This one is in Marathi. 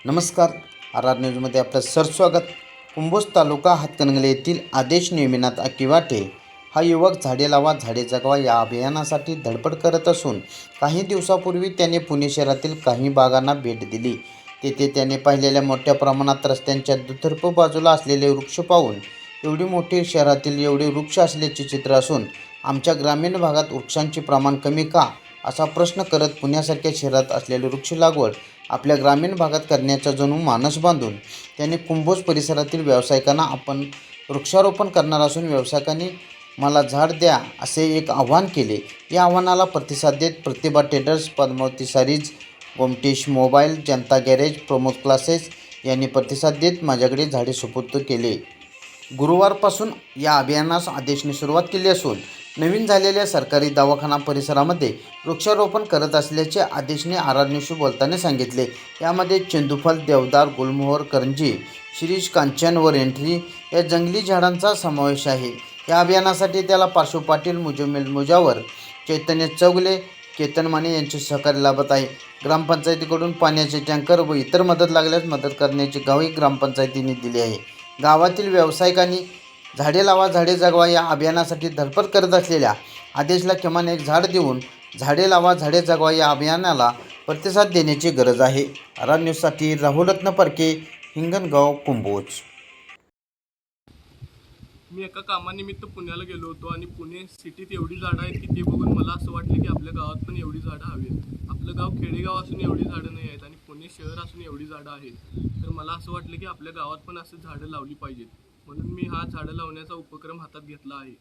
नमस्कार. आर आर न्यूजमध्ये आपलं सरस्वागत. कुंभोज तालुका हातकणंगले येथील आदेश नेमिनाथ अकिवाटे हा युवक झाडे लावा झाडे जगवा या अभियानासाठी धडपड करत असून काही दिवसापूर्वी त्याने पुणे शहरातील काही भागांना भेट दिली. तेथे त्याने पाहिलेल्या मोठ्या प्रमाणात रस्त्यांच्या दुतर्फा बाजूला असलेले वृक्ष पाहून एवढी मोठी शहरातील एवढे वृक्ष असल्याचे चित्र असून आमच्या ग्रामीण भागात वृक्षांचे प्रमाण कमी का असा प्रश्न करत पुण्यासारख्या शहरात असलेली वृक्ष लागवड आपल्या ग्रामीण भागात करण्याचा जणू मानस बांधून त्यांनी कुंभोज परिसरातील व्यावसायिकांना आपण वृक्षारोपण करणार असून व्यावसायिकांनी मला झाड द्या असे एक आव्हान केले. या आव्हानाला प्रतिसाद देत Pratibha traders, Padmavati sarees, Gomtesh mobile, Janata garage, Pramod classes यांनी प्रतिसाद देत माझ्याकडे झाडे सुपूर्द केले. गुरुवारपासून या अभियानास आदेशने सुरुवात केली असून नवीन झालेल्या सरकारी दवाखाना परिसरामध्ये वृक्षारोपण करत असल्याचे आदेशने आर आर न्यूजशी बोलताना सांगितले. यामध्ये चेंदूफल, देवदार, गुलमोहर, करंजी, शिरीष, कांचन व एंट्री या जंगली झाडांचा समावेश आहे. या अभियानासाठी त्याला पार्श्व पाटील, मुजम्मिल मुजावर, चैतन्य चौगले, केतन माने यांचे सहकार्य लाभत आहे. ग्रामपंचायतीकडून पाण्याचे टँकर व इतर मदत लागल्यास मदत करण्याची ग्वाही ग्रामपंचायतीने दिली आहे. गावातील व्यावसायिकांनी झाडे लावा झाडे जगवा या अभियानासाठी धडपड करत असलेल्या आदेशला किमान एक झाड देऊन झाडे लावा झाडे जगवा या अभियानाला प्रतिसाद देण्याची गरज आहे. आर आर न्यूजसाठी राहुल रत्न परके, हिंगणगाव, कुंभोज. मी एका कामानिमित्त पुण्याला गेलो होतो आणि पुणे सिटीत एवढी झाडं आहेत की ते बघून मला असं वाटलं की आपल्या गावात पण एवढी झाडं हवीत. आपलं गाव खेडेगाव असून एवढी झाडं नाही आहेत आणि पुणे शहर असून एवढी झाडं आहेत. तर मला असं वाटलं की आपल्या गावात पण असं झाडं लावली पाहिजेत. म्हणून मी हा झाडं लावण्याचा उपक्रम हातात घेतला आहे.